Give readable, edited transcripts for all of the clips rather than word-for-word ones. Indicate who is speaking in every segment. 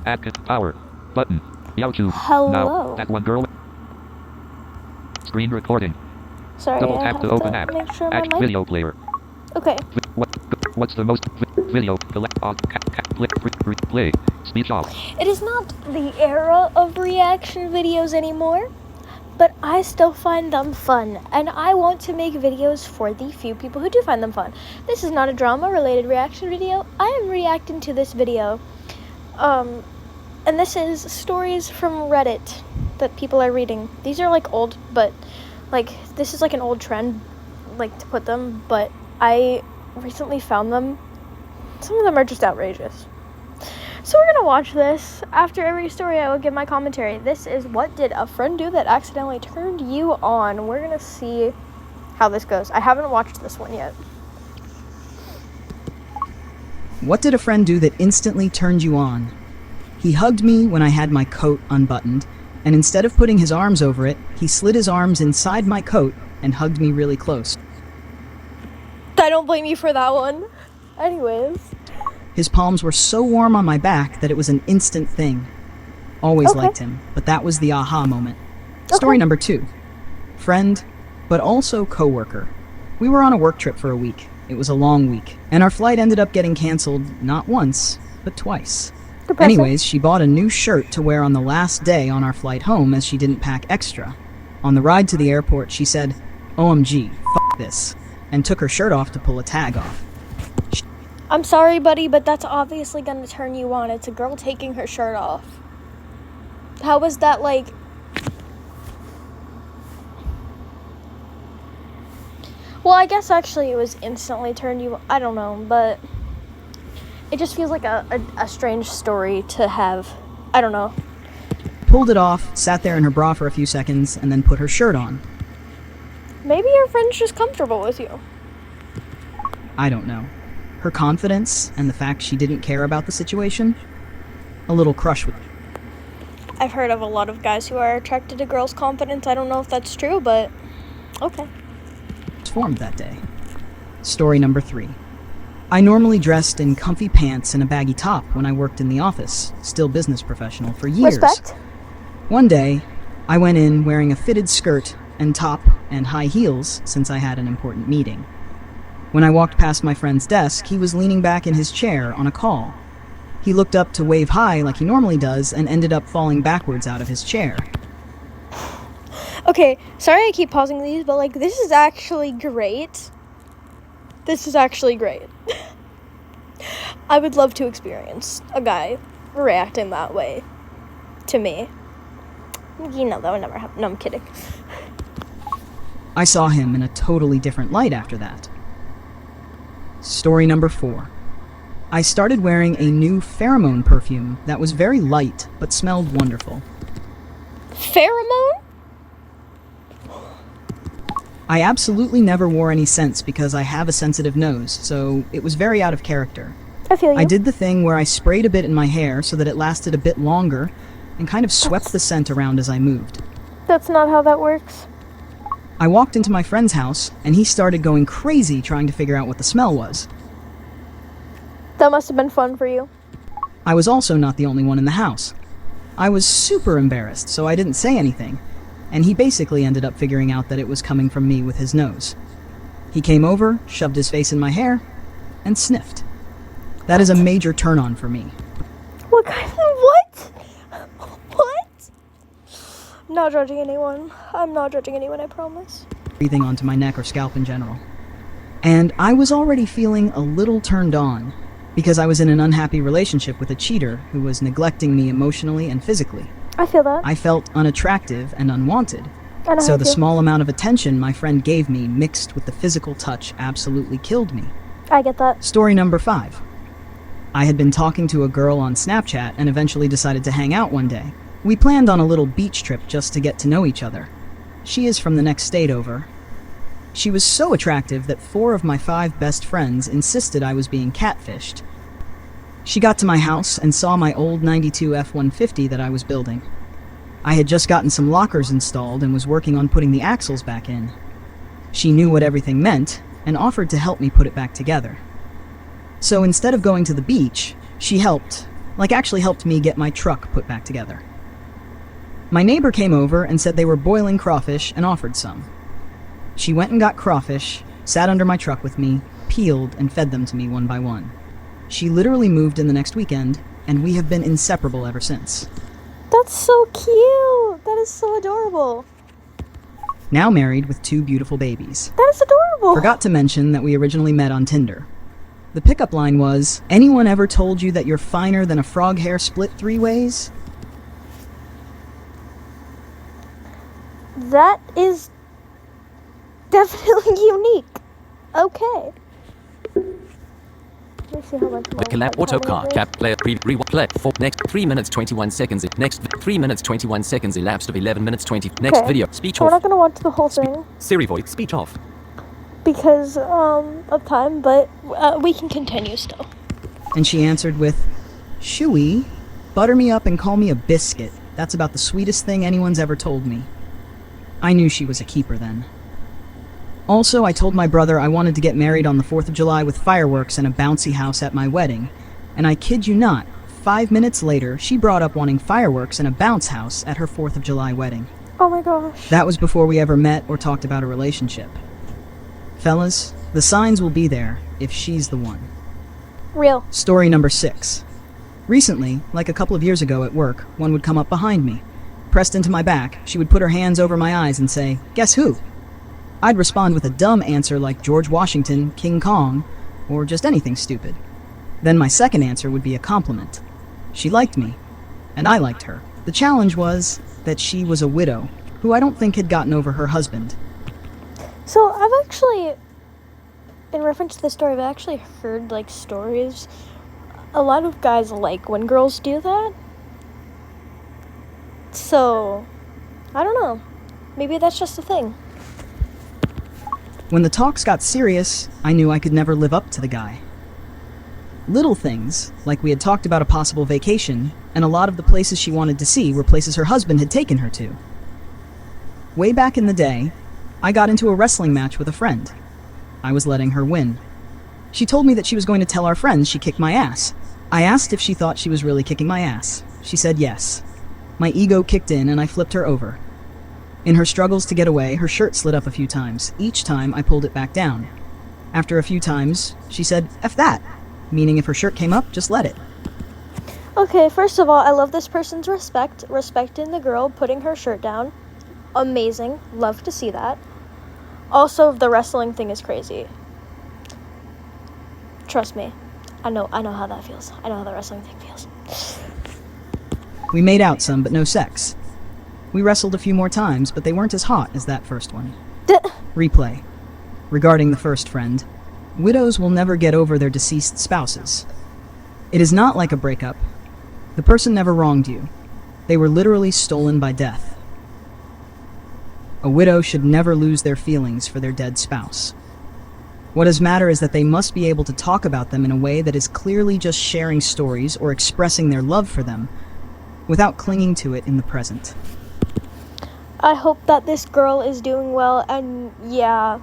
Speaker 1: Add power. Button. YouTube.
Speaker 2: Hello.
Speaker 1: Now, that one girl. Screen recording.
Speaker 2: Sorry,
Speaker 1: Double
Speaker 2: I
Speaker 1: tap
Speaker 2: have
Speaker 1: to open
Speaker 2: to
Speaker 1: app.
Speaker 2: make sure my
Speaker 1: Act
Speaker 2: mic...
Speaker 1: video player.
Speaker 2: Okay.
Speaker 1: What's the most video? Play. Speech off.
Speaker 2: It is not the era of reaction videos anymore, but I still find them fun, and I want to make videos for the few people who do find them fun. This is not a drama-related reaction video. I am reacting to this video, and this is stories from Reddit that people are reading. These are, like, old, but, like, this is, like, an old trend, like, to put them, but I recently found them. Some of them are just outrageous. So we're gonna watch this. After every story, I will give my commentary. This is What Did a Friend Do That Accidentally Turned You On? We're gonna see how this goes. I haven't watched this one yet.
Speaker 3: What did a friend do that instantly turned you on? He hugged me when I had my coat unbuttoned, and instead of putting his arms over it, he slid his arms inside my coat and hugged me really close.
Speaker 2: I don't blame you for that one. Anyways.
Speaker 3: His palms were so warm on my back that it was an instant thing. Always liked him, but that was the aha moment. Story number 2. Friend, but also coworker. We were on a work trip for a week. It was a long week, and our flight ended up getting canceled not once, but twice. Anyways, she bought a new shirt to wear on the last day on our flight home as she didn't pack extra. On the ride to the airport, she said, "OMG, f*** this," and took her shirt off to pull a tag off.
Speaker 2: I'm sorry, buddy, but that's obviously gonna turn you on. It's a girl taking her shirt off. How was that, like... Well, I guess actually it was instantly turned you... I don't know, but... It just feels like a strange story to have. I don't know.
Speaker 3: Pulled it off, sat there in her bra for a few seconds, and then put her shirt on.
Speaker 2: Maybe your friend's just comfortable with you.
Speaker 3: I don't know. Her confidence and the fact she didn't care about the situation? A little crush with...
Speaker 2: I've heard of a lot of guys who are attracted to girls' confidence. I don't know if that's true, but okay.
Speaker 3: Formed that day. Story number 3. I normally dressed in comfy pants and a baggy top when I worked in the office, still business professional for years.
Speaker 2: Respect.
Speaker 3: One day, I went in wearing a fitted skirt and top and high heels since I had an important meeting. When I walked past my friend's desk, he was leaning back in his chair on a call. He looked up to wave hi like he normally does and ended up falling backwards out of his chair.
Speaker 2: Okay, sorry I keep pausing these, but like this is actually great. This is actually great. I would love to experience a guy reacting that way to me. You know, that would never happen. No, I'm kidding.
Speaker 3: I saw him in a totally different light after that. Story number 4. I started wearing a new pheromone perfume that was very light but smelled wonderful.
Speaker 2: Pheromone?
Speaker 3: I absolutely never wore any scents because I have a sensitive nose, so it was very out of character.
Speaker 2: I feel you.
Speaker 3: I did the thing where I sprayed a bit in my hair so that it lasted a bit longer and kind of swept the scent around as I moved.
Speaker 2: That's not how that works.
Speaker 3: I walked into my friend's house, and he started going crazy trying to figure out what the smell was.
Speaker 2: That must have been fun for you.
Speaker 3: I was also not the only one in the house. I was super embarrassed, so I didn't say anything, and he basically ended up figuring out that it was coming from me with his nose. He came over, shoved his face in my hair, and sniffed. That is a major turn-on for me.
Speaker 2: What kind of... What? What? I'm not judging anyone. I'm not judging anyone, I promise.
Speaker 3: Breathing onto my neck or scalp in general. And I was already feeling a little turned on, because I was in an unhappy relationship with a cheater who was neglecting me emotionally and physically.
Speaker 2: I feel that.
Speaker 3: I felt unattractive and unwanted. So the small amount of attention my friend gave me mixed with the physical touch absolutely killed me.
Speaker 2: I get that.
Speaker 3: Story number 5. I had been talking to a girl on Snapchat and eventually decided to hang out one day. We planned on a little beach trip just to get to know each other. She is from the next state over. She was so attractive that 4 of my 5 best friends insisted I was being catfished. She got to my house and saw my old 92 F-150 that I was building. I had just gotten some lockers installed and was working on putting the axles back in. She knew what everything meant and offered to help me put it back together. So instead of going to the beach, she helped, Like actually helped me get my truck put back together. My neighbor came over and said they were boiling crawfish and offered some. She went and got crawfish, sat under my truck with me, peeled and fed them to me one by one. She literally moved in the next weekend, and we have been inseparable ever since.
Speaker 2: That's so cute. That is so adorable.
Speaker 3: Now married with 2 beautiful babies.
Speaker 2: That is adorable.
Speaker 3: Forgot to mention that we originally met on Tinder. The pickup line was, "Anyone ever told you that you're finer than a frog hair split 3 ways?"
Speaker 2: That is definitely unique. Okay. Let me see how much more.
Speaker 4: Collab auto car cap player play for next 3 minutes 21 seconds. Next 3 minutes 21 seconds elapsed of 11 minutes 20. Next
Speaker 2: Okay.
Speaker 4: video speech
Speaker 2: So we're not
Speaker 4: off.
Speaker 2: gonna watch the whole thing
Speaker 4: Siri voice speech off.
Speaker 2: because of time, but we can continue still.
Speaker 3: And she answered with, "Shooey, butter me up and call me a biscuit. That's about the sweetest thing anyone's ever told me." I knew she was a keeper then. Also, I told my brother I wanted to get married on the 4th of July with fireworks and a bouncy house at my wedding. And I kid you not, 5 minutes later, she brought up wanting fireworks and a bounce house at her 4th of July wedding.
Speaker 2: Oh my gosh.
Speaker 3: That was before we ever met or talked about a relationship. Fellas, the signs will be there if she's the one.
Speaker 2: Real.
Speaker 3: Story number 6. Recently, like a couple of years ago at work, one would come up behind me. Pressed into my back, she would put her hands over my eyes and say, "Guess who?" I'd respond with a dumb answer like George Washington, King Kong, or just anything stupid. Then my second answer would be a compliment. She liked me, and I liked her. The challenge was that she was a widow, who I don't think had gotten over her husband.
Speaker 2: So I've actually, in reference to this story, I've actually heard like stories. A lot of guys like when girls do that. So, I don't know. Maybe that's just a thing.
Speaker 3: When the talks got serious, I knew I could never live up to the guy. Little things, like we had talked about a possible vacation, and a lot of the places she wanted to see were places her husband had taken her to. Way back in the day, I got into a wrestling match with a friend. I was letting her win. She told me that she was going to tell our friends she kicked my ass. I asked if she thought she was really kicking my ass. She said yes. My ego kicked in and I flipped her over. In her struggles to get away, her shirt slid up a few times. Each time, I pulled it back down. After a few times, she said, "F that," meaning if her shirt came up, just let it.
Speaker 2: Okay, first of all, I love this person's respecting the girl, putting her shirt down. Amazing. Love to see that. Also, the wrestling thing is crazy. Trust me. I know how that feels. I know how the wrestling thing feels.
Speaker 3: We made out some, but no sex. We wrestled a few more times, but they weren't as hot as that first one. Replay. Regarding the first friend, widows will never get over their deceased spouses. It is not like a breakup. The person never wronged you. They were literally stolen by death. A widow should never lose their feelings for their dead spouse. What does matter is that they must be able to talk about them in a way that is clearly just sharing stories or expressing their love for them, without clinging to it in the present.
Speaker 2: I hope that this girl is doing well, and yeah,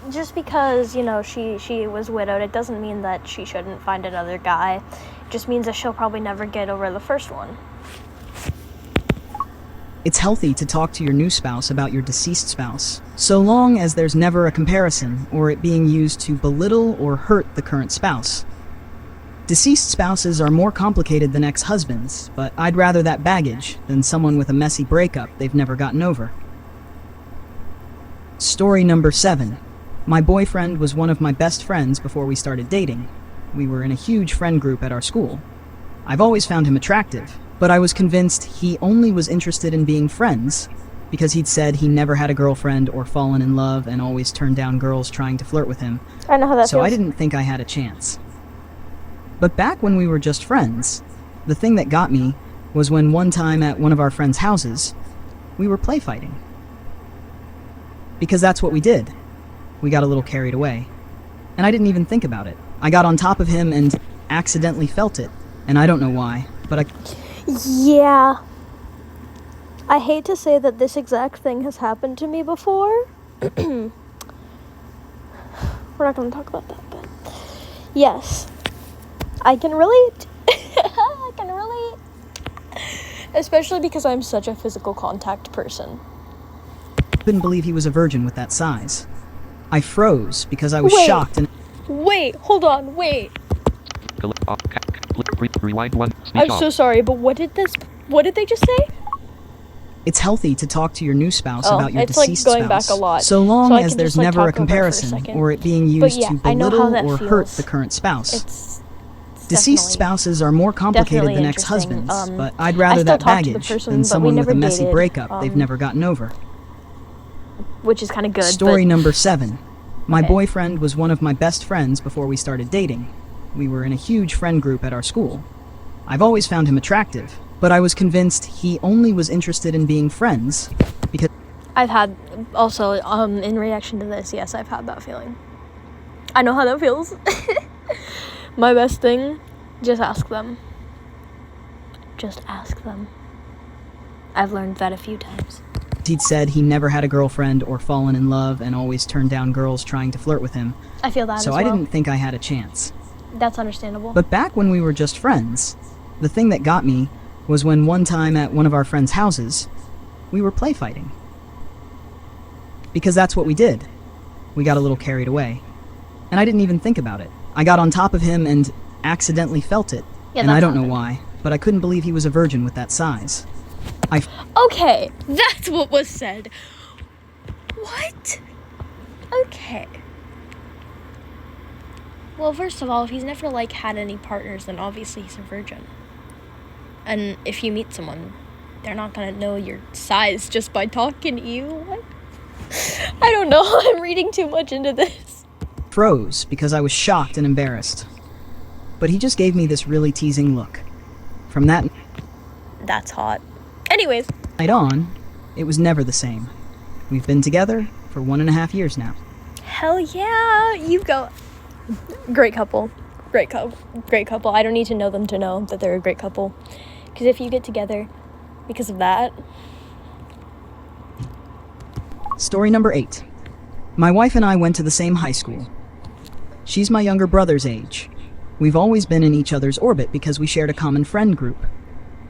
Speaker 2: just because, you know, she was widowed, it doesn't mean that she shouldn't find another guy. It just means that she'll probably never get over the first one.
Speaker 3: It's healthy to talk to your new spouse about your deceased spouse, so long as there's never a comparison or it being used to belittle or hurt the current spouse. Deceased spouses are more complicated than ex-husbands, but I'd rather that baggage than someone with a messy breakup they've never gotten over. Story number 7. My boyfriend was one of my best friends before we started dating. We were in a huge friend group at our school. I've always found him attractive, but I was convinced he only was interested in being friends because he'd said he never had a girlfriend or fallen in love and always turned down girls trying to flirt with him.
Speaker 2: I know how that
Speaker 3: So
Speaker 2: feels.
Speaker 3: I didn't think I had a chance. But back when we were just friends, the thing that got me was when one time at one of our friends' houses, we were play fighting. Because that's what we did. We got a little carried away. And I didn't even think about it. I got on top of him and accidentally felt it. And I don't know why, but
Speaker 2: Yeah. I hate to say that this exact thing has happened to me before. We're not going to talk about that, but yes. I can relate. Especially because I'm such a physical contact person.
Speaker 3: Couldn't believe he was a virgin with that size. I froze because I was
Speaker 2: Wait.
Speaker 3: shocked and
Speaker 2: Wait, hold on, wait.
Speaker 1: Rewind one. Speech
Speaker 2: I'm
Speaker 1: off.
Speaker 2: so sorry, but what did they just say?
Speaker 3: it's healthy to talk to your new spouse
Speaker 2: Oh,
Speaker 3: about your
Speaker 2: it's, like,
Speaker 3: deceased
Speaker 2: going
Speaker 3: spouse,
Speaker 2: back a lot.
Speaker 3: so long
Speaker 2: So I
Speaker 3: as
Speaker 2: can
Speaker 3: there's
Speaker 2: just, like,
Speaker 3: never a
Speaker 2: talk over it for a
Speaker 3: comparison
Speaker 2: second.
Speaker 3: or it being
Speaker 2: But
Speaker 3: used
Speaker 2: yeah,
Speaker 3: to
Speaker 2: I know how
Speaker 3: belittle
Speaker 2: that
Speaker 3: or hurt
Speaker 2: feels.
Speaker 3: the current spouse.
Speaker 2: It's
Speaker 3: Deceased
Speaker 2: definitely-
Speaker 3: spouses are more complicated
Speaker 2: definitely
Speaker 3: than
Speaker 2: interesting.
Speaker 3: ex-husbands, but
Speaker 2: I
Speaker 3: I'd rather
Speaker 2: still
Speaker 3: that
Speaker 2: talk to the
Speaker 3: baggage
Speaker 2: person,
Speaker 3: than
Speaker 2: but we
Speaker 3: someone with
Speaker 2: never
Speaker 3: a messy
Speaker 2: dated,
Speaker 3: breakup they've never gotten over.
Speaker 2: which is kind of good.
Speaker 3: Story
Speaker 2: but
Speaker 3: number 7. My
Speaker 2: Okay.
Speaker 3: boyfriend was one of my best friends before we started dating. We were in a huge friend group at our school. I've always found him attractive, but I was convinced he only was interested in being friends because
Speaker 2: I've had also in reaction to this, yes, I've had that feeling. I know how that feels. My best thing, just ask them. Just ask them. I've learned that a few times.
Speaker 3: he'd said he never had a girlfriend or fallen in love and always turned down girls trying to flirt with him,
Speaker 2: I feel that
Speaker 3: so
Speaker 2: as
Speaker 3: I
Speaker 2: well.
Speaker 3: didn't think I had a chance.
Speaker 2: That's understandable.
Speaker 3: But back when we were just friends, the thing that got me was when one time at one of our friends' houses, we were play fighting. Because that's what we did. We got a little carried away. And I didn't even think about it. I got on top of him and accidentally felt it.
Speaker 2: Yeah,
Speaker 3: and I
Speaker 2: that's
Speaker 3: don't know
Speaker 2: happened.
Speaker 3: why, but I couldn't believe he was a virgin with that size.
Speaker 2: Okay, that's what was said. What? Okay. Well, first of all, if he's never, like, had any partners, then obviously he's a virgin. And if you meet someone, they're not gonna know your size just by talking to you. What? I don't know. I'm reading too much into this.
Speaker 3: Froze because I was shocked and embarrassed. But he just gave me this really teasing look. From that
Speaker 2: That's hot. Anyways,
Speaker 3: night on, it was never the same. We've been together for 1.5 years now.
Speaker 2: hell yeah, you go. Great couple. Great couple. I don't need to know them to know that they're a great couple. Because if you get together because of that,
Speaker 3: Story number 8. My wife and I went to the same high school. She's my younger brother's age. We've always been in each other's orbit because we shared a common friend group.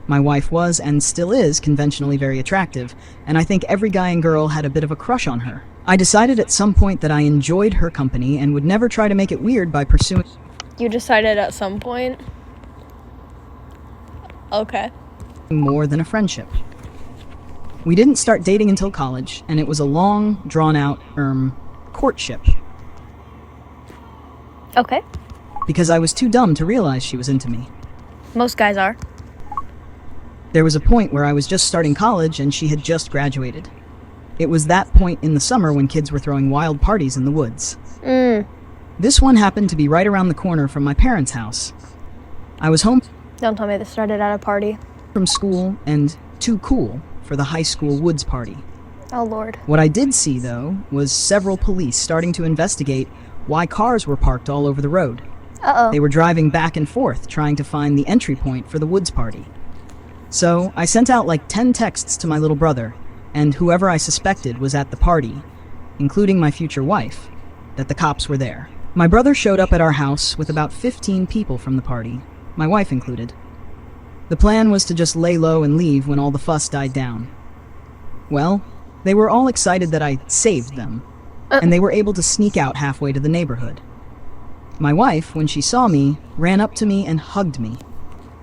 Speaker 3: My wife was, and still is, conventionally very attractive, and I think every guy and girl had a bit of a crush on her. I decided at some point that I enjoyed her company and would never try to make it weird by pursuing
Speaker 2: you decided at some point. Okay.
Speaker 3: more than a friendship. We didn't start dating until college, and it was a long, drawn-out, courtship,
Speaker 2: Okay.
Speaker 3: because I was too dumb to realize she was into me.
Speaker 2: Most guys are.
Speaker 3: There was a point where I was just starting college and she had just graduated. It was that point in the summer when kids were throwing wild parties in the woods. This one happened to be right around the corner from my parents' house. I was home
Speaker 2: Don't tell me this started at a party.
Speaker 3: from school and too cool for the high school woods party.
Speaker 2: Oh, Lord.
Speaker 3: What I did see, though, was several police starting to investigate why cars were parked all over the road.
Speaker 2: Uh-oh.
Speaker 3: They were driving back and forth trying to find the entry point for the woods party. So I sent out like 10 texts to my little brother, and whoever I suspected was at the party, including my future wife, that the cops were there. My brother showed up at our house with about 15 people from the party, my wife included. The plan was to just lay low and leave when all the fuss died down. Well, they were all excited that I saved them, and they were able to sneak out halfway to the neighborhood. My wife, when she saw me, ran up to me and hugged me.